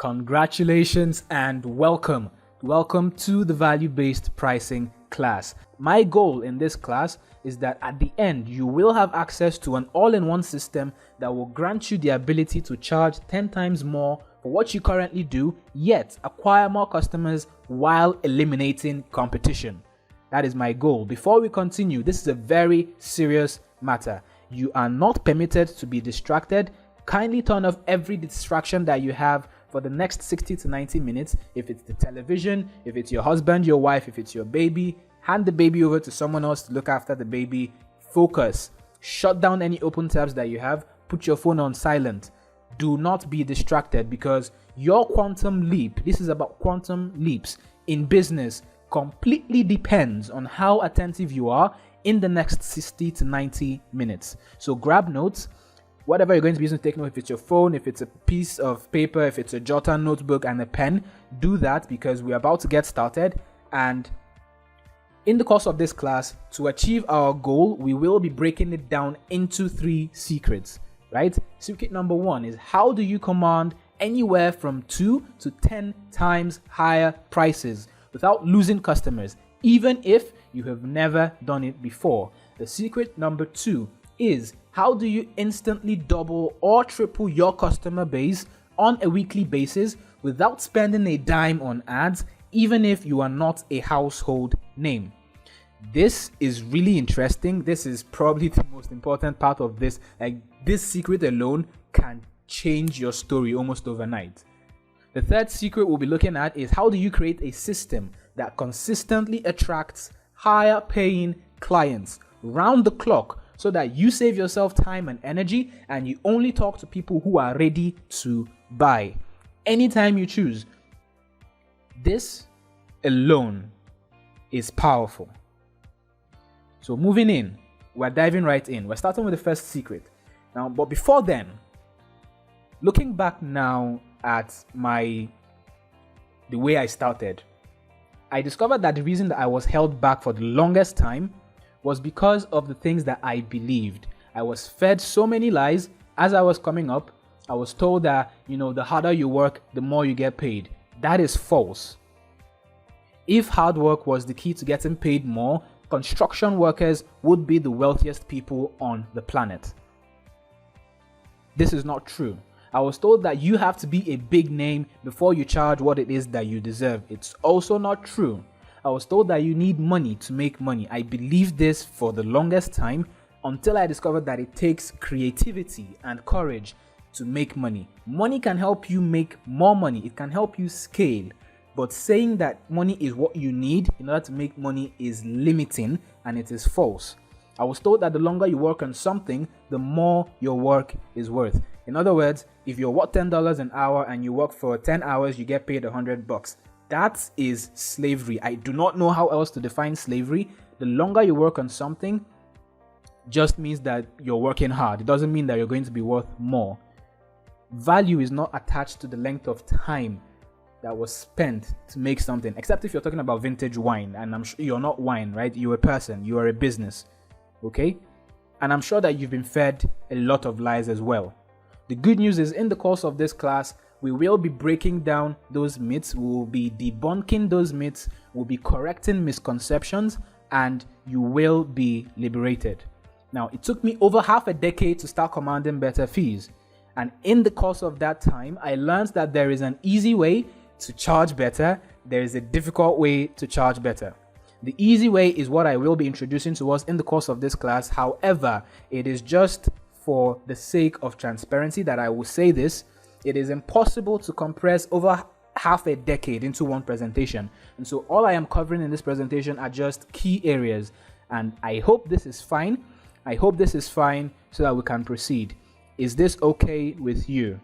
Congratulations and welcome. Welcome to the value-based pricing class. My goal in this class is that at the end, you will have access to an all-in-one system that will grant you the ability to charge 10 times more for what you currently do, yet acquire more customers while eliminating competition. That is my goal. Before we continue, this is a very serious matter. You are not permitted to be distracted. Kindly turn off every distraction that you have for the next 60 to 90 minutes. If it's the television, if it's your husband, your wife, if it's your baby, hand the baby over to someone else to look after the baby. Focus. Shut down any open tabs that you have. Put your phone on silent. Do not be distracted, because your quantum leap, this is about quantum leaps in business, completely depends on how attentive you are in the next 60 to 90 minutes. So grab notes. Whatever you're going to be using to take notes, if it's your phone, if it's a piece of paper, if it's a jotter notebook and a pen, do that, because we're about to get started. And in the course of this class, to achieve our goal, we will be breaking it down into 3 secrets, right? Secret number 1 is, how do you command anywhere from 2 to 10 times higher prices without losing customers, even if you have never done it before? The secret number 2 is, how do you instantly double or triple your customer base on a weekly basis without spending a dime on ads, even if you are not a household name? This is really interesting. This is probably the most important part of this. Like, this secret alone can change your story almost overnight. The third secret we'll be looking at is, how do you create a system that consistently attracts higher paying clients round the clock, so that you save yourself time and energy and you only talk to people who are ready to buy anytime you choose. This alone is powerful. So moving in, we're diving right in. We're starting with the first secret. Now, but before then, looking back now at the way I started, I discovered that the reason that I was held back for the longest time was because of the things that I believed. I was fed so many lies as I was coming up. I was told that, the harder you work, the more you get paid. That is false. If hard work was the key to getting paid more, construction workers would be the wealthiest people on the planet. This is not true. I was told that you have to be a big name before you charge what it is that you deserve. It's also not true. I was told that you need money to make money. I believed this for the longest time, until I discovered that it takes creativity and courage to make money. Money can help you make more money. It can help you scale. But saying that money is what you need in order to make money is limiting, and it is false. I was told that the longer you work on something, the more your work is worth. In other words, if you're worth $10 an hour and you work for 10 hours, you get paid $100. That is slavery. I do not know how else to define slavery. The longer you work on something just means that you're working hard. It doesn't mean that you're going to be worth more. Value is not attached to the length of time that was spent to make something, except if you're talking about vintage wine, and I'm sure you're not wine, right? You're a person, you are a business, okay? And I'm sure that you've been fed a lot of lies as well. The good news is, in the course of this class, we will be breaking down those myths, we will be debunking those myths, we'll be correcting misconceptions, and you will be liberated. Now, it took me over half a decade to start commanding better fees. And in the course of that time, I learned that there is an easy way to charge better, there is a difficult way to charge better. The easy way is what I will be introducing to us in the course of this class. However, it is just for the sake of transparency that I will say this. It is impossible to compress over half a decade into one presentation. And so all I am covering in this presentation are just key areas. And I hope this is fine. I hope this is fine so that we can proceed. Is this okay with you?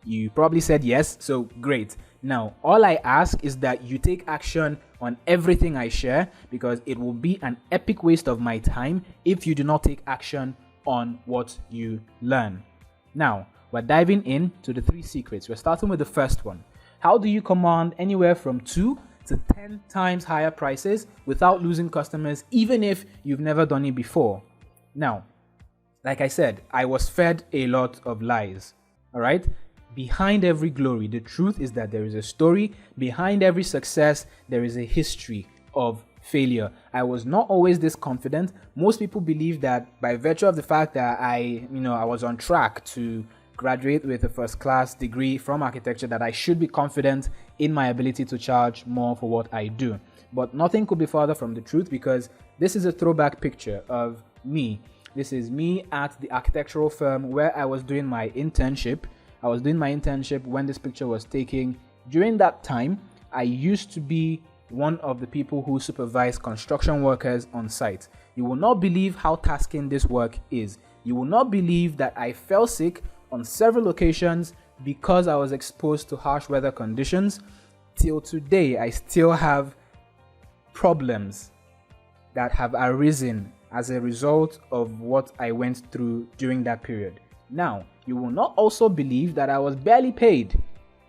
You probably said yes, so great. Now, all I ask is that you take action on everything I share, because it will be an epic waste of my time if you do not take action on what you learn. Now, we're diving into the 3 secrets. We're starting with the first one. How do you command anywhere from 2 to 10 times higher prices without losing customers, even if you've never done it before? Now, like I said, I was fed a lot of lies. All right. behind every glory, the truth is that there is a story. Behind every success, there is a history of failure. I was not always this confident. Most people believe that by virtue of the fact that I was on track to graduate with a first class degree from architecture, that I should be confident in my ability to charge more for what I do. But nothing could be further from the truth, because this is a throwback picture of me. This is me at the architectural firm where I was doing my internship. I was doing my internship when this picture was taken. During that time, I used to be one of the people who supervise construction workers on site. You will not believe how tasking this work is. You will not believe that I fell sick on several occasions because I was exposed to harsh weather conditions. Till today, I still have problems that have arisen as a result of what I went through during that period. Now, you will not also believe that I was barely paid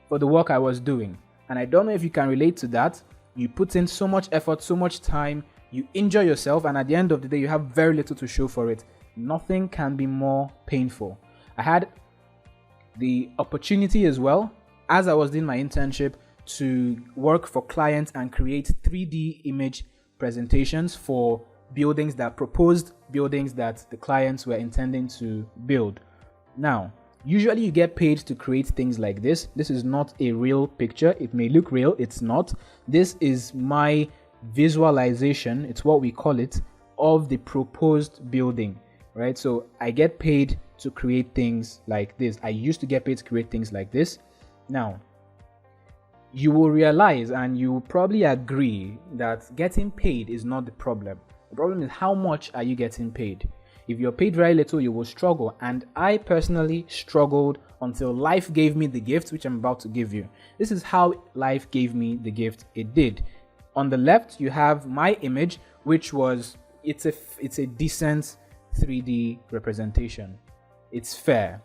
for the work I was doing. And I don't know if you can relate to that. You put in so much effort, so much time, you injure yourself, and at the end of the day, you have very little to show for it. Nothing can be more painful. I had the opportunity as well, as I was doing my internship, to work for clients and create 3D image presentations for proposed buildings that the clients were intending to build. Now, usually you get paid to create things like this. This is not a real picture. It may look real, it's not. This is my visualization, it's what we call it, of the proposed building, right? So I get paid to create things like this. I used to get paid to create things like this. Now, you will realize, and you will probably agree, that getting paid is not the problem. The problem is how much are you getting paid. If you're paid very little, you will struggle. And I personally struggled until life gave me the gift, which I'm about to give you. This is how life gave me the gift. It did. On the left, you have my image, which was, it's a decent 3D representation. It's fair.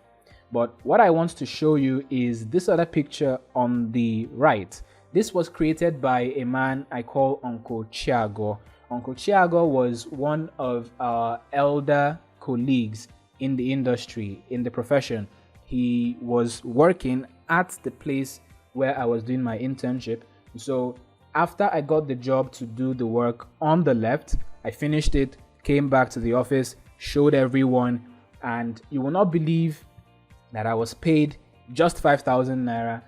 But what I want to show you is this other picture on the right. This was created by a man I call Uncle Chiago. Uncle Chiago was one of our elder colleagues in the industry, in the profession. He was working at the place where I was doing my internship. So after I got the job to do the work on the left, I finished it, came back to the office, showed everyone, and you will not believe that I was paid just 5,000 naira.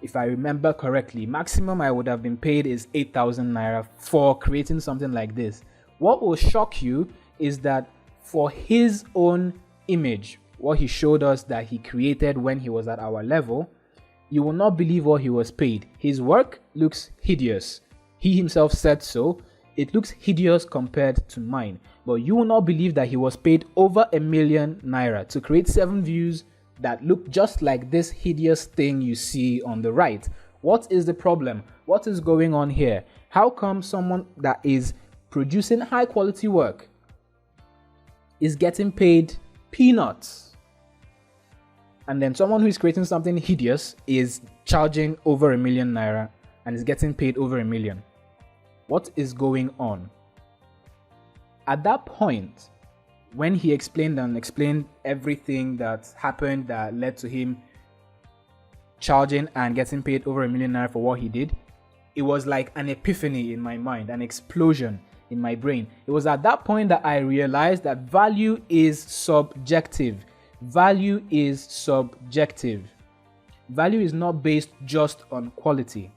If I remember correctly, maximum I would have been paid is 8,000 naira for creating something like this. What will shock you is that for his own image, what he showed us that he created when he was at our level, you will not believe what he was paid. His work looks hideous. He himself said so. It looks hideous compared to mine. But you will not believe that he was paid over 1 million naira to create 7 views that look just like this hideous thing you see on the right. What is the problem? What is going on here? How come someone that is producing high quality work is getting paid peanuts, and then someone who is creating something hideous is charging over 1 million naira and is getting paid over 1 million? What is going on? At that point, when he explained everything that happened that led to him charging and getting paid over 1 million naira for what he did, it was like an epiphany in my mind, an explosion in my brain. It was at that point that I realized that value is subjective. Value is subjective. Value is not based just on quality.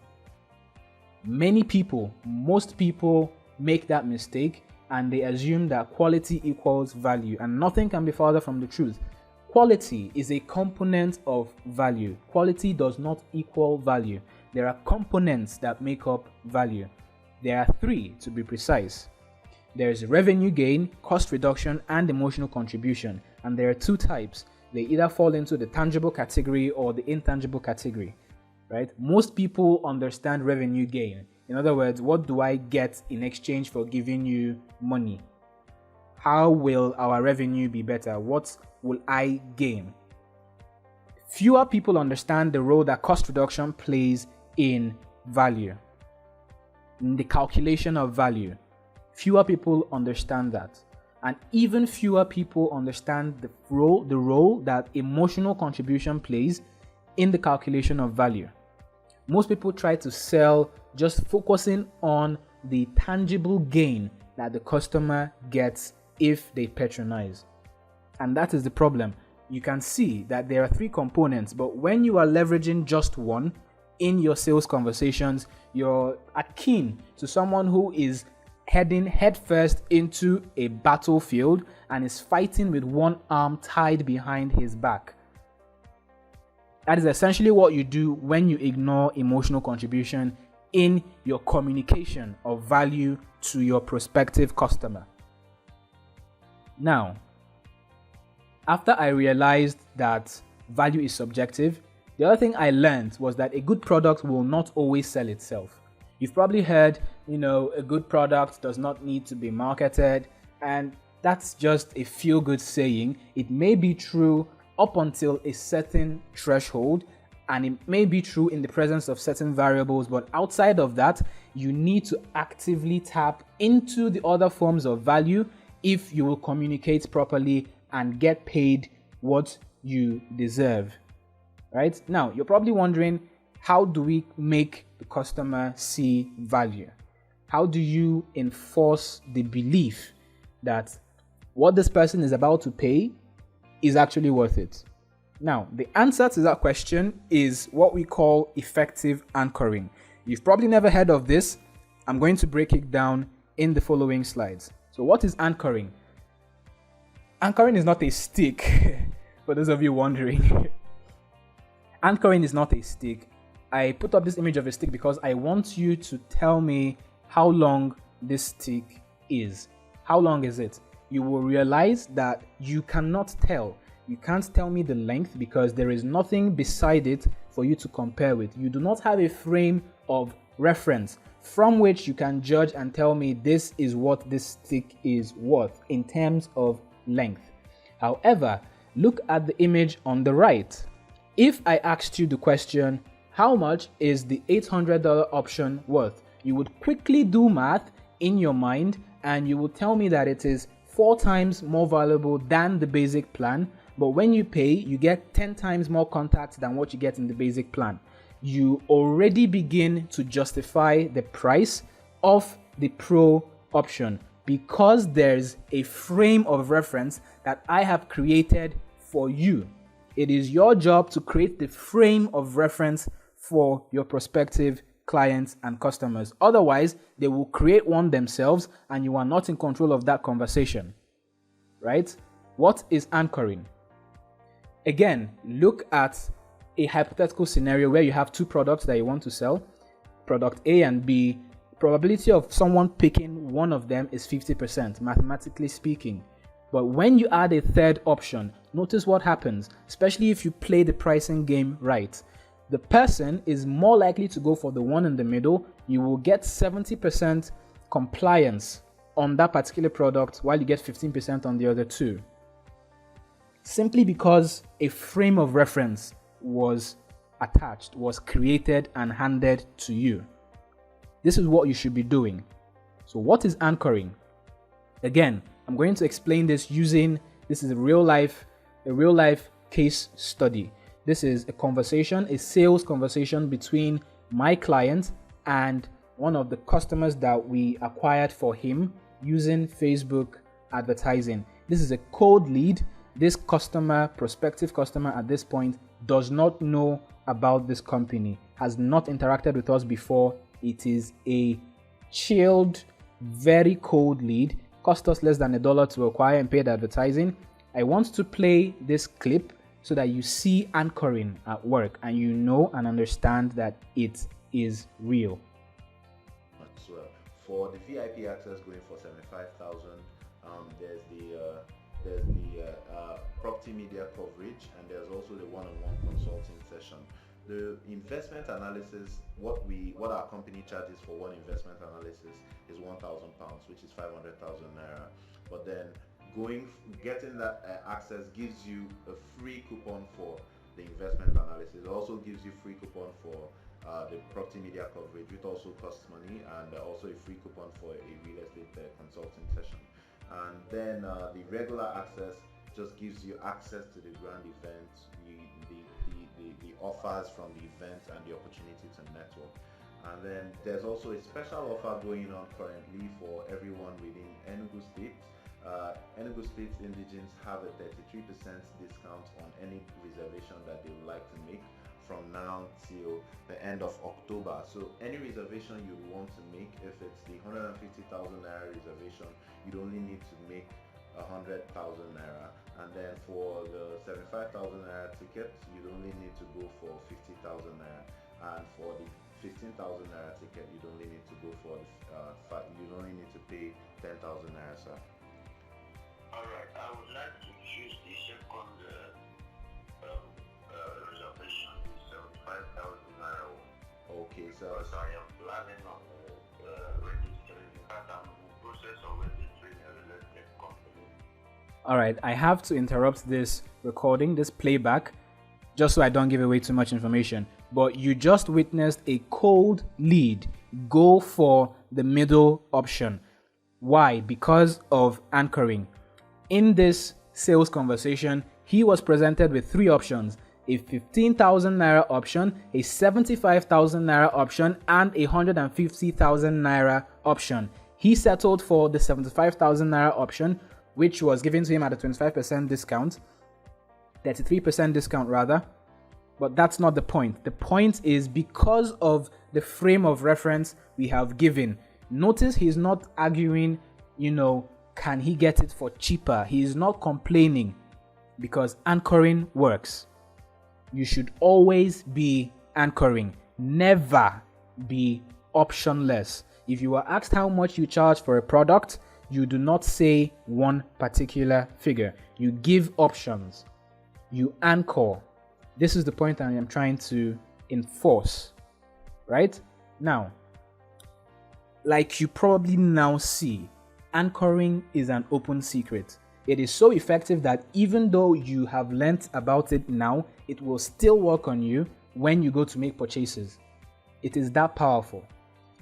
Most people make that mistake, and they assume that quality equals value, and nothing can be further from the truth. Quality is a component of value. Quality does not equal value. There are components that make up value. There are 3 to be precise. There is revenue gain, cost reduction, and emotional contribution. And there are 2 types. They either fall into the tangible category or the intangible category, right? Most people understand revenue gain. In other words, what do I get in exchange for giving you money? How will our revenue be better? What will I gain? Fewer people understand the role that cost reduction plays in value, in the calculation of value. Fewer people understand that. And even fewer people understand the role that emotional contribution plays in the calculation of value. Most people try to sell just focusing on the tangible gain that the customer gets if they patronize. And that is the problem. You can see that there are three components, but when you are leveraging just one in your sales conversations, you're akin to someone who is heading headfirst into a battlefield and is fighting with one arm tied behind his back. That is essentially what you do when you ignore emotional contribution in your communication of value to your prospective customer. Now, after I realized that value is subjective, the other thing I learned was that a good product will not always sell itself. You've probably heard, a good product does not need to be marketed, and that's just a feel-good saying. It may be true up until a certain threshold, and it may be true in the presence of certain variables, but outside of that, you need to actively tap into the other forms of value if you will communicate properly and get paid what you deserve. Right? Now, you're probably wondering, how do we make the customer see value? How do you enforce the belief that what this person is about to pay is actually worth it? Now, the answer to that question is what we call effective anchoring. You've probably never heard of this. I'm going to break it down in the following slides. So what is anchoring? Anchoring is not a stick, for those of you wondering. Anchoring is not a stick. I put up this image of a stick because I want you to tell me how long this stick is. How long is it? You will realize that you cannot tell. You can't tell me the length because there is nothing beside it for you to compare with. You do not have a frame of reference from which you can judge and tell me this is what this stick is worth in terms of length. However, look at the image on the right. If I asked you the question, how much is the $800 option worth? You would quickly do math in your mind and you will tell me that it is 4 times more valuable than the basic plan. But when you pay, you get 10 times more contacts than what you get in the basic plan. You already begin to justify the price of the pro option because there's a frame of reference that I have created for you. It is your job to create the frame of reference for your prospective clients and customers. Otherwise, they will create one themselves and you are not in control of that conversation. Right? What is anchoring? Again, look at a hypothetical scenario where you have 2 products that you want to sell, product A and B. Probability of someone picking one of them is 50%, mathematically speaking. But when you add a third option, notice what happens, especially if you play the pricing game right. The person is more likely to go for the one in the middle. You will get 70% compliance on that particular product while you get 15% on the other 2. Simply because a frame of reference was attached, was created and handed to you. This is what you should be doing. So what is anchoring? Again, I'm going to explain this using, this is a real life case study. This is a conversation, a sales conversation between my client and one of the customers that we acquired for him using Facebook advertising. This is a cold lead. This customer, prospective customer at this point, does not know about this company, has not interacted with us before. It is a chilled, very cold lead. Cost us less than $1 to acquire and paid advertising. I want to play this clip so that you see anchoring at work and you know and understand that it is real. As well. For the VIP access going for $75,000, there's the property media coverage, and there's also the one-on-one consulting session. The investment analysis, what our company charges for one investment analysis is £1,000, which is 500,000 naira. But then getting that access gives you a free coupon for the investment analysis. It also gives you free coupon for the property media coverage, which also costs money, and also a free coupon for a real estate consulting session. And then the regular access just gives you access to the grand events, the offers from the event and the opportunity to network. And then there's also a special offer going on currently for everyone within Enugu State. Enugu State indigents have a 33% discount on any reservation that they would like to make from now till the end of October. So any reservation you want to make, if it's the 150,000 naira reservation, you'd only need to make 100,000 naira, and then for the 75,000 naira ticket, you'd only need to go for 50,000 naira, and for the 15,000 naira ticket, you'd only need to go for you'd only need to pay 10,000 naira, sir. Alright, I would like to choose the second reservation, 75,000 naira. Okay, sir. Because I am planning on registering. In fact, I'm in the process of registering a real estate company. Alright, I have to interrupt this recording, this playback, just so I don't give away too much information. But you just witnessed a cold lead go for the middle option. Why? Because of anchoring. In this sales conversation, he was presented with three options: a 15,000 naira option, a 75,000 naira option, and a 150,000 naira option. He settled for the 75,000 naira option, which was given to him at a 25% discount, 33% discount rather. But that's not the point. The point is because of the frame of reference we have given. Notice he's not arguing, can he get it for cheaper? He is not complaining, because anchoring works. You should always be anchoring, never be optionless. If you are asked how much you charge for a product, you do not say one particular figure. You give options. You anchor. This is the point I am trying to enforce, right? Now, like you probably now see, anchoring is an open secret. It is so effective that even though you have learnt about it now, it will still work on you when you go to make purchases. It is that powerful.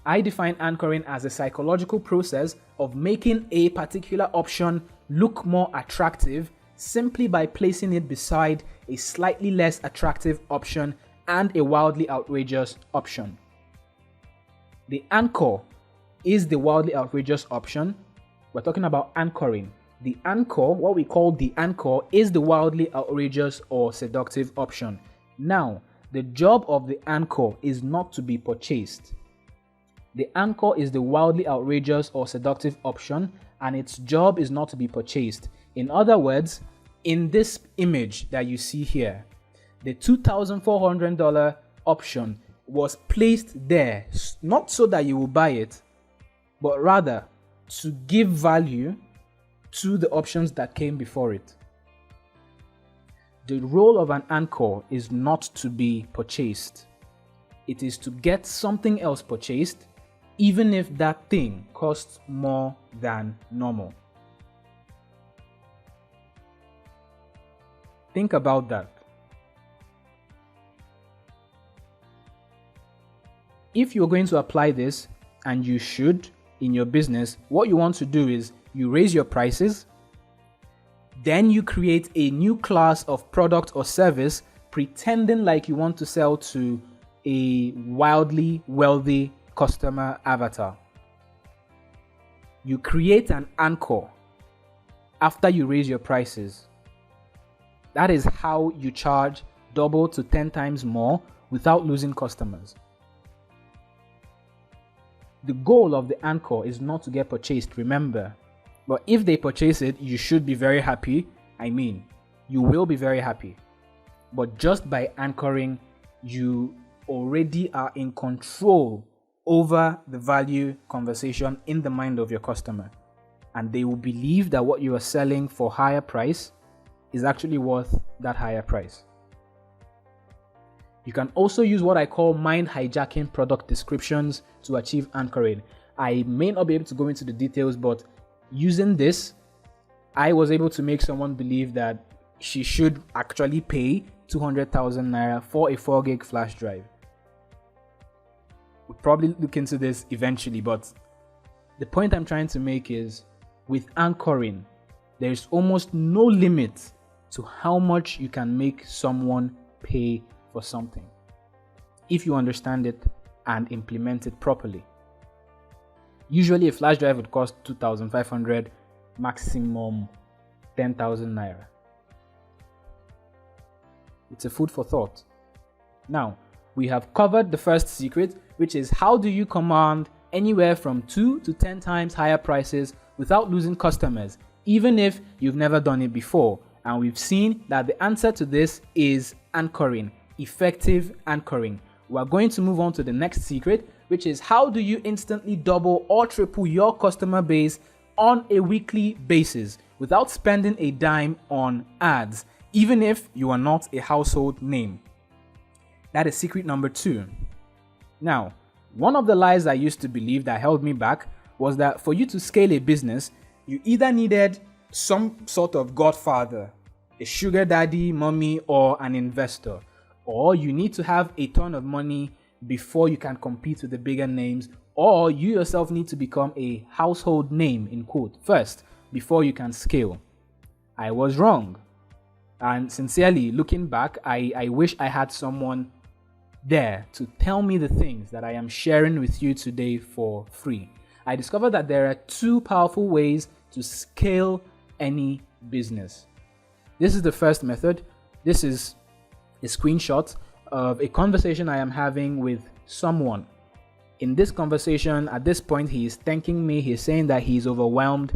I define anchoring as a psychological process of making a particular option look more attractive simply by placing it beside a slightly less attractive option and a wildly outrageous option. The anchor is the wildly outrageous option. We're talking about anchoring. The anchor, what we call the anchor, is the wildly outrageous or seductive option. Now, the job of the anchor is not to be purchased. The anchor is the wildly outrageous or seductive option, and its job is not to be purchased. In other words, in this image that you see here, the $2,400 option was placed there not so that you will buy it, but rather to give value to the options that came before it. The role of an anchor is not to be purchased. It is to get something else purchased, even if that thing costs more than normal. Think about that. If you're going to apply this, and you should, in your business, what you want to do is you raise your prices, then you create a new class of product or service pretending like you want to sell to a wildly wealthy customer avatar. You create an anchor after you raise your prices. That is how you charge double to 10 times more without losing customers. The goal of the anchor is not to get purchased, remember. But if they purchase it, you should be very happy. You will be very happy. But just by anchoring, you already are in control over the value conversation in the mind of your customer. And they will believe that what you are selling for higher price is actually worth that higher price. You can also use what I call mind hijacking product descriptions to achieve anchoring. I may not be able to go into the details, but using this, I was able to make someone believe that she should actually pay 200,000 naira for a 4 gig flash drive. We'll probably look into this eventually, but the point I'm trying to make is with anchoring, there's almost no limit to how much you can make someone pay for something if you understand it and implement it properly. Usually a flash drive would cost 2,500, maximum 10,000 naira. It's a food for thought. Now, we have covered the first secret, which is how do you command anywhere from 2 to 10 times higher prices without losing customers, even if you've never done it before. And we've seen that the answer to this is anchoring, effective anchoring. We're going to move on to the next secret, which is how do you instantly double or triple your customer base on a weekly basis without spending a dime on ads, even if you are not a household name. That is secret number 2. Now, one of the lies I used to believe that held me back was that for you to scale a business, you either needed some sort of godfather, a sugar daddy, mommy, or an investor, or you need to have a ton of money before you can compete with the bigger names, or you yourself need to become a household name in quote first before you can scale. I was wrong. And sincerely, looking back, I wish I had someone there to tell me the things that I am sharing with you today for free. I discovered that there are 2 powerful ways to scale any business. This is the first method. This is a screenshot of a conversation I am having with someone. In this conversation, at this point, he is thanking me. He's saying that he's overwhelmed.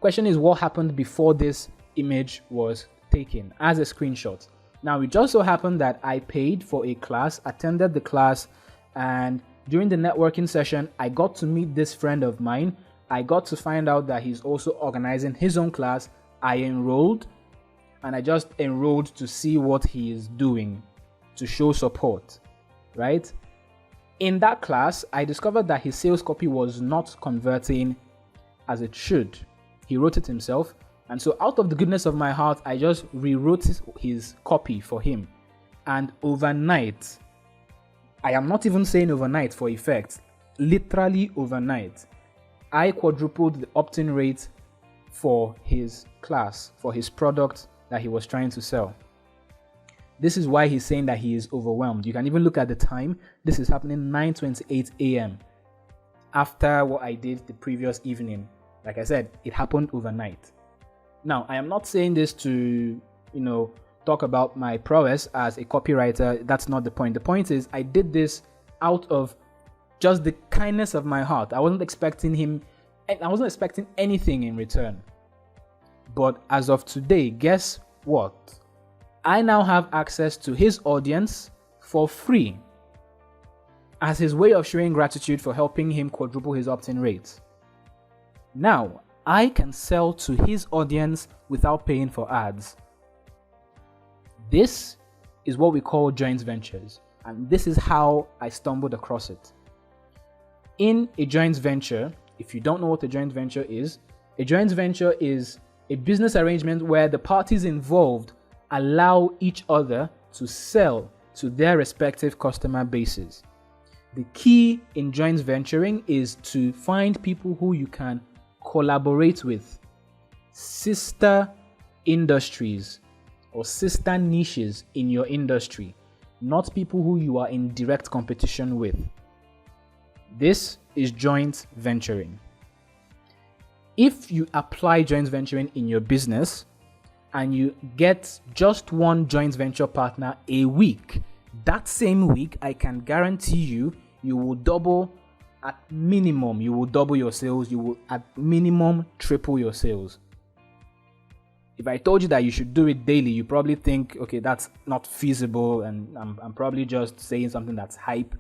Question is, what happened before this image was taken as a screenshot? Now, it just so happened that I paid for a class, attended the class, and during the networking session, I got to meet this friend of mine. I got to find out that he's also organizing his own class. I enrolled, and I just enrolled to see what he is doing, to show support, right? In that class, I discovered that his sales copy was not converting as it should. He wrote it himself. And so out of the goodness of my heart, I just rewrote his copy for him. And overnight, I am not even saying overnight for effect, literally overnight, I quadrupled the opt-in rate for his class, for his product that he was trying to sell. This is why he's saying that he is overwhelmed. You can even look at the time. This is happening 9:28 a.m. after what I did the previous evening. Like I said, it happened overnight. Now, I am not saying this to, talk about my prowess as a copywriter. That's not the point. The point is I did this out of just the kindness of my heart. I wasn't expecting anything in return. But as of today, guess what? I now have access to his audience for free as his way of showing gratitude for helping him quadruple his opt-in rates. Now, I can sell to his audience without paying for ads. This is what we call joint ventures, and this is how I stumbled across it. In a joint venture, if you don't know what a joint venture is a business arrangement where the parties involved allow each other to sell to their respective customer bases. The key in joint venturing is to find people who you can collaborate with, sister industries or sister niches in your industry, not people who you are in direct competition with. This is joint venturing. If you apply joint venturing in your business and you get just one joint venture partner a week, that same week, I can guarantee you will double. At minimum, you will double your sales. You will, at minimum, triple your sales. If I told you that you should do it daily, you probably think, okay, that's not feasible, and I'm probably just saying something that's hype.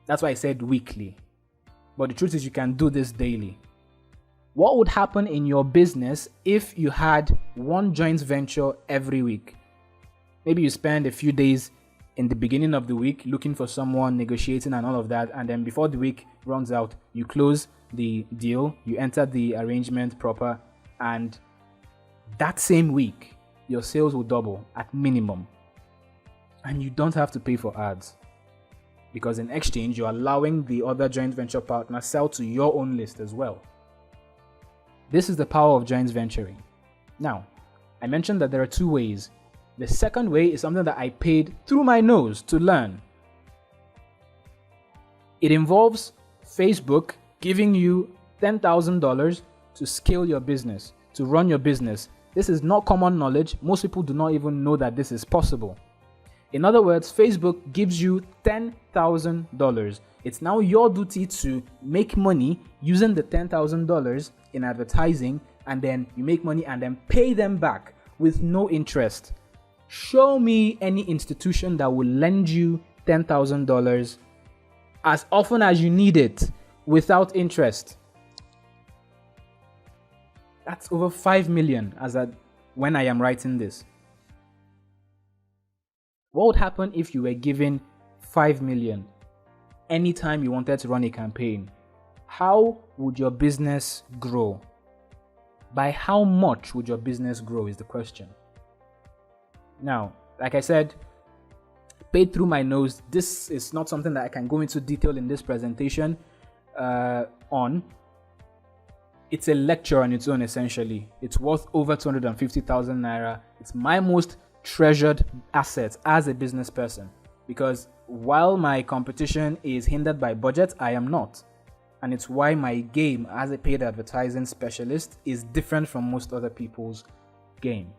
That's why I said weekly. But the truth is, you can do this daily. What would happen in your business if you had one joint venture every week? Maybe you spend a few days in the beginning of the week looking for someone, negotiating and all of that, and then before the week runs out, you close the deal, you enter the arrangement proper, and that same week your sales will double at minimum, and you don't have to pay for ads, because in exchange you're allowing the other joint venture partner sell to your own list as well. This is the power of joint venturing. Now, I mentioned that there are 2 ways The second way is something that I paid through my nose to learn. It involves Facebook giving you $10,000 to scale your business, to run your business. This is not common knowledge. Most people do not even know that this is possible. In other words, Facebook gives you $10,000. It's now your duty to make money using the $10,000 in advertising, and then you make money and then pay them back with no interest. Show me any institution that will lend you $10,000 as often as you need it without interest. That's over 5 million as at when I am writing this. What would happen if you were given 5 million anytime you wanted to run a campaign? How would your business grow? By how much would your business grow is the question. Now, like I said, paid through my nose. This is not something that I can go into detail in this presentation on. It's a lecture on its own, essentially. It's worth over 250,000 naira. It's my most treasured asset as a business person, because while my competition is hindered by budget, I am not. And it's why my game as a paid advertising specialist is different from most other people's game.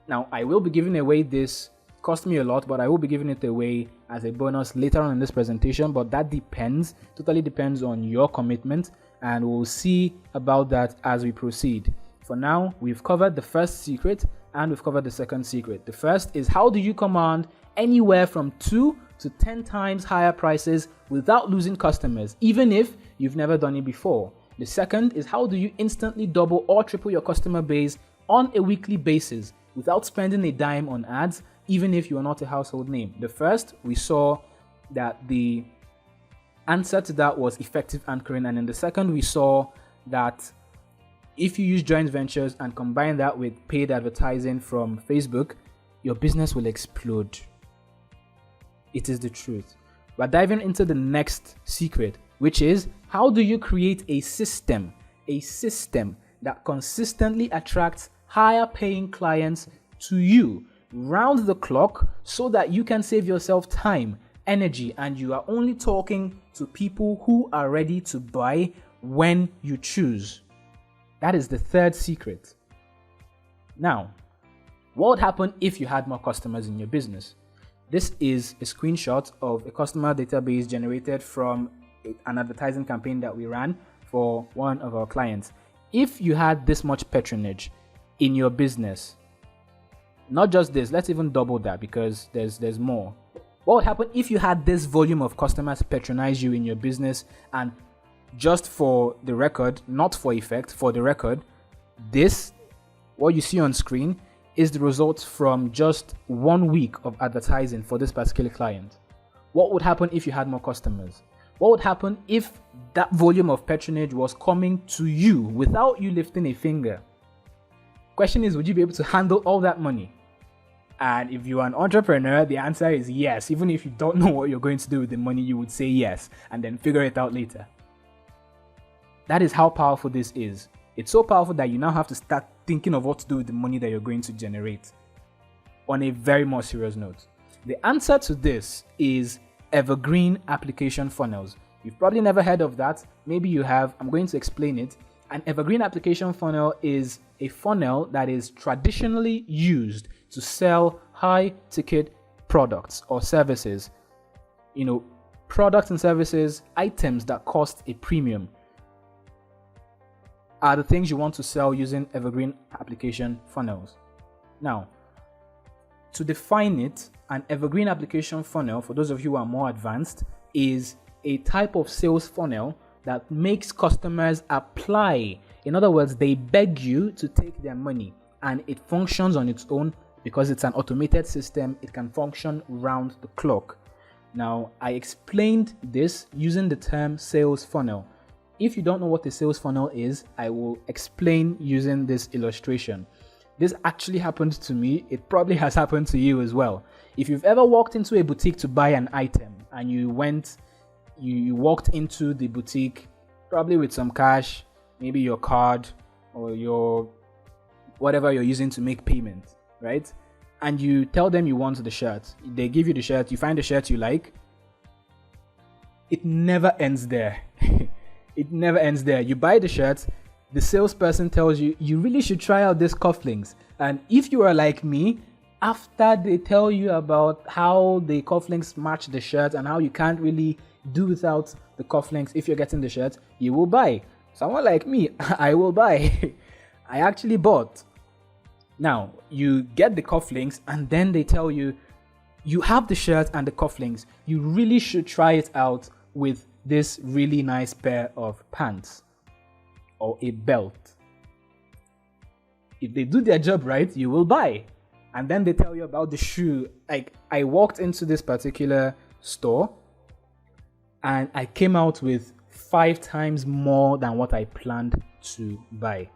Now, I will be giving away this. Cost me a lot, but I will be giving it away as a bonus later on in this presentation, but that totally depends on your commitment, and we'll see about that as we proceed. For now, we've covered the first secret and we've covered the second secret. The first is, how do you command anywhere from 2 to 10 times higher prices without losing customers, even if you've never done it before? The second is, how do you instantly double or triple your customer base on a weekly basis without spending a dime on ads, even if you are not a household name? The first, we saw that the answer to that was effective anchoring, and in the second, we saw that if you use joint ventures and combine that with paid advertising from Facebook, your business will explode. It is the truth. We're diving into the next secret, which is, how do you create a system that consistently attracts higher paying clients to you round the clock, so that you can save yourself time, energy, and you are only talking to people who are ready to buy when you choose. That is the third secret. Now, what would happen if you had more customers in your business? This is a screenshot of a customer database generated from an advertising campaign that we ran for one of our clients. If you had this much patronage in your business, not just this, let's even double that, because there's more. What would happen if you had this volume of customers patronize you in your business? And just for the record, not for effect, for the record, this, what you see on screen, is the result from just 1 week of advertising for this particular client. What would happen if you had more customers? What would happen if that volume of patronage was coming to you without you lifting a finger? Question is, would you be able to handle all that money? And if you are an entrepreneur, the answer is yes. Even if you don't know what you're going to do with the money, you would say yes and then figure it out later. That is how powerful this is. It's so powerful that you now have to start thinking of what to do with the money that you're going to generate. On a very more serious note, the answer to this is evergreen application funnels. You've probably never heard of that. Maybe you have. I'm going to explain it. An evergreen application funnel is a funnel that is traditionally used to sell high ticket products or services. Products and services, items that cost a premium, are the things you want to sell using evergreen application funnels. Now, to define it, an evergreen application funnel, for those of you who are more advanced, is a type of sales funnel that makes customers apply. In other words, they beg you to take their money, and it functions on its own because it's an automated system. It can function round the clock. Now, I explained this using the term sales funnel. If you don't know what a sales funnel is, I will explain using this illustration. This actually happened to me. It probably has happened to you as well. If you've ever walked into a boutique to buy an item and you walked into the boutique probably with some cash, maybe your card or your whatever you're using to make payment, right? and you tell them you want the shirt. They give you the shirt, you find the shirt you like. It never ends there. It never ends there. You buy the shirt, the salesperson tells you, you really should try out these cufflinks. And if you are like me, after they tell you about how the cufflinks match the shirt and how you can't really do without the cufflinks if you're getting the shirt, you will buy. Someone like me, I will buy. I actually bought. Now, you get the cufflinks and then they tell you, you have the shirt and the cufflinks. You really should try it out with this really nice pair of pants or a belt. If they do their job right, you will buy. And then they tell you about the shoe. Like, I walked into this particular store and I came out with 5 times more than what I planned to buy.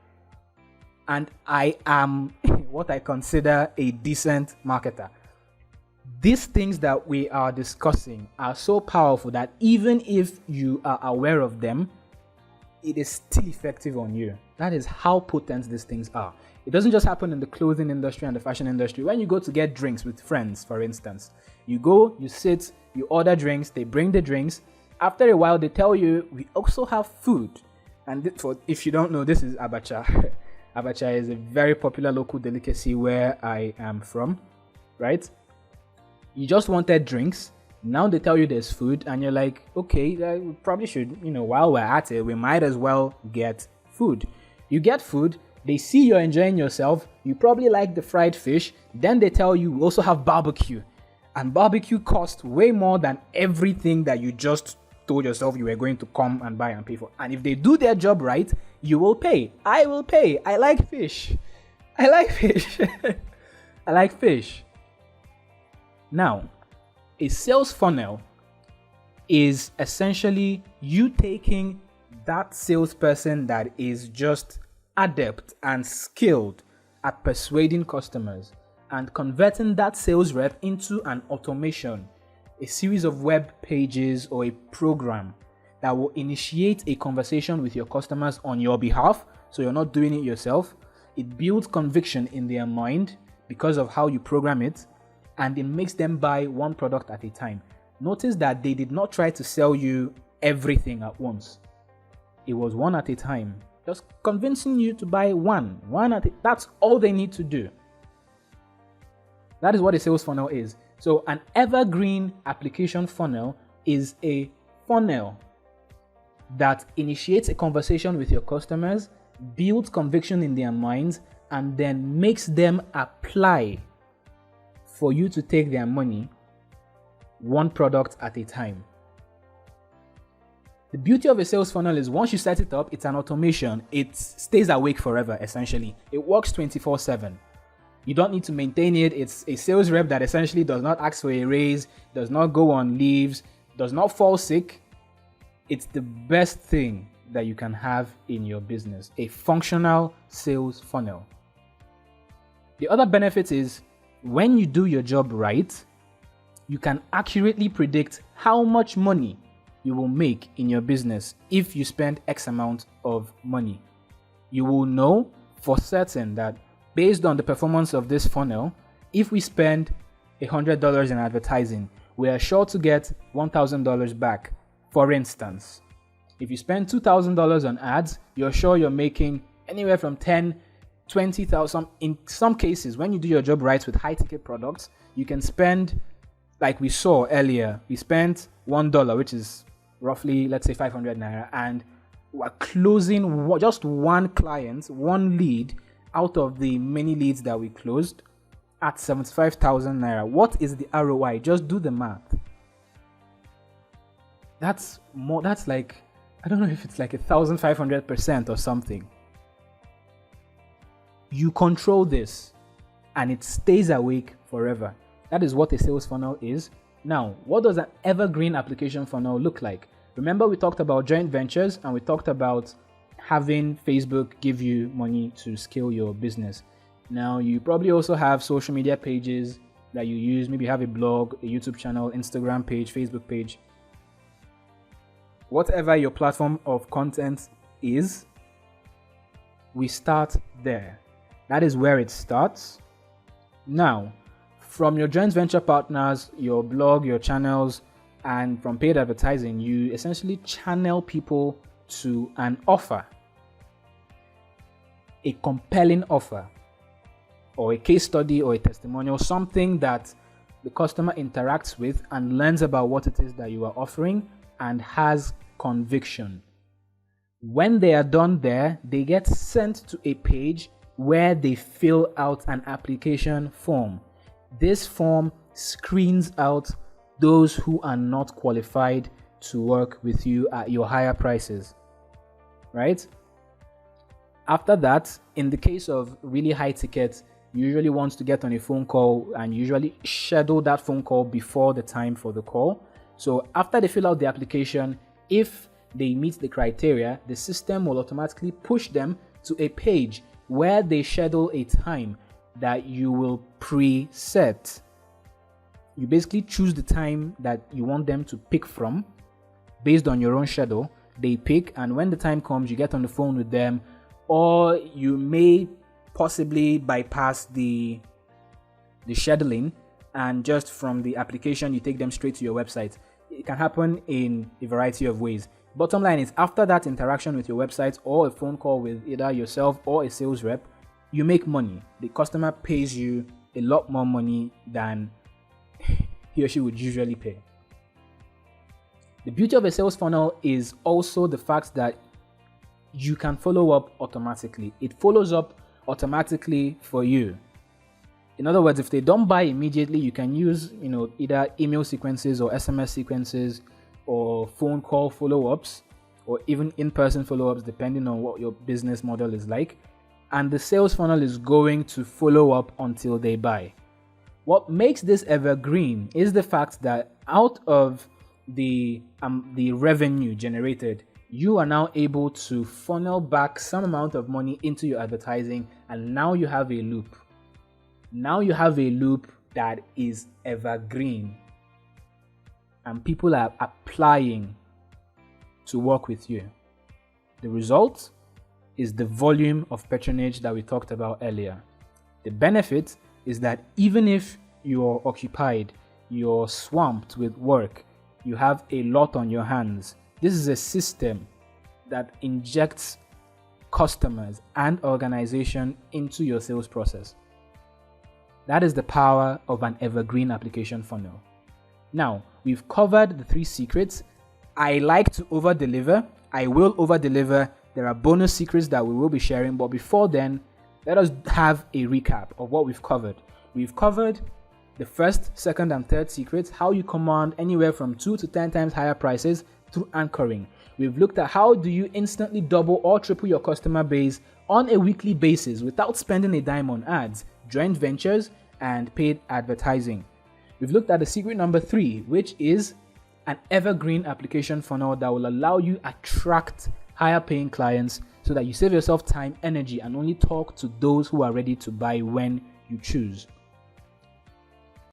And I am what I consider a decent marketer. These things that we are discussing are so powerful that even if you are aware of them, it is still effective on you. That is how potent these things are. It doesn't just happen in the clothing industry and the fashion industry. When you go to get drinks with friends, for instance, you go, you sit, you order drinks, they bring the drinks. After a while, they tell you, we also have food. And if you don't know, this is abacha. Abacha is a very popular local delicacy where I am from, right? You just wanted drinks. Now they tell you there's food and you're like, okay, we probably should, while we're at it, we might as well get food. You get food. They see you're enjoying yourself. You probably like the fried fish. Then they tell you we also have barbecue. And barbecue costs way more than everything that you just told yourself you were going to come and buy and pay for. And if they do their job right, you will pay. I will pay. I like fish. I like fish. I like fish. Now, a sales funnel is essentially you taking that salesperson that is just adept and skilled at persuading customers and converting that sales rep into an automation, a series of web pages or a program that will initiate a conversation with your customers on your behalf, so you're not doing it yourself. It builds conviction in their mind because of how you program it, and it makes them buy one product at a time. Notice that they did not try to sell you everything at once. It was one at a time. Just convincing you to buy one at a time. That's all they need to do. That is what a sales funnel is. So an evergreen application funnel is a funnel that initiates a conversation with your customers, builds conviction in their minds, and then makes them apply for you to take their money one product at a time. The beauty of a sales funnel is once you set it up, it's an automation. It stays awake forever, essentially. It works 24/7. You don't need to maintain it. It's a sales rep that essentially does not ask for a raise, does not go on leaves, does not fall sick. It's the best thing that you can have in your business, a functional sales funnel. The other benefit is when you do your job right, you can accurately predict how much money you will make in your business if you spend X amount of money. You will know for certain that based on the performance of this funnel, if we spend $100 in advertising, we are sure to get $1,000 back. For instance, if you spend $2,000 on ads, you're sure you're making anywhere from 10, 20,000. In some cases, when you do your job right with high ticket products, you can spend, like we saw earlier, we spent $1, which is roughly, let's say 500 naira, and we're closing just one client, one lead out of the many leads that we closed at 75,000 naira. What is the ROI? Just do the math. That's like, I don't know if it's like 1,500% or something. You control this and it stays awake forever. That is what a sales funnel is. Now, what does an evergreen application funnel look like? Remember, we talked about joint ventures and we talked about having Facebook give you money to scale your business. Now, you probably also have social media pages that you use. Maybe you have a blog, a YouTube channel, Instagram page, Facebook page. Whatever your platform of content is, we start there. That is where it starts. Now, From your joint venture partners, your blog, your channels, and from paid advertising, you essentially channel people to an offer, a compelling offer, or a case study or a testimonial, something that the customer interacts with and learns about what it is that you are offering and has conviction. When they are done there, they get sent to a page where they fill out an application form. This form screens out those who are not qualified to work with you at your higher prices, right? After that, in the case of really high tickets, you usually want to get on a phone call and usually schedule that phone call before the time for the call. So after they fill out the application, if they meet the criteria, the system will automatically push them to a page where they schedule a time that you will preset. You basically choose the time that you want them to pick from based on your own schedule. They pick, and when the time comes, you get on the phone with them, or you may possibly bypass the scheduling and just from the application you take them straight to your website. It can happen in a variety of ways. Bottom line is, after that interaction with your website or a phone call with either yourself or a sales rep, you make money. The customer pays you a lot more money than he or she would usually pay. The beauty of a sales funnel is also the fact that you can follow up automatically. It follows up automatically for you. In other words, if they don't buy immediately, you can use either email sequences or SMS sequences or phone call follow-ups or even in-person follow-ups, depending on what your business model is like. And the sales funnel is going to follow up until they buy. What makes this evergreen is the fact that out of the revenue generated, you are now able to funnel back some amount of money into your advertising, and now you have a loop. Now you have a loop that is evergreen, and people are applying to work with you. The result is the volume of patronage that we talked about earlier. The benefit is that even if you're occupied, you're swamped with work, you have a lot on your hands, this is a system that injects customers and organization into your sales process. That is the power of an evergreen application funnel. Now, we've covered the 3 secrets. I like to over-deliver. I will over-deliver. There are bonus secrets that we will be sharing, but before then, let us have a recap of what we've covered. We've covered the first, second, and third secrets, how you command anywhere from 2 to 10 times higher prices through anchoring. We've looked at how do you instantly double or triple your customer base on a weekly basis without spending a dime on ads, joint ventures, and paid advertising. We've looked at the secret number 3, which is an evergreen application funnel that will allow you attract higher paying clients so that you save yourself time, energy, and only talk to those who are ready to buy when you choose.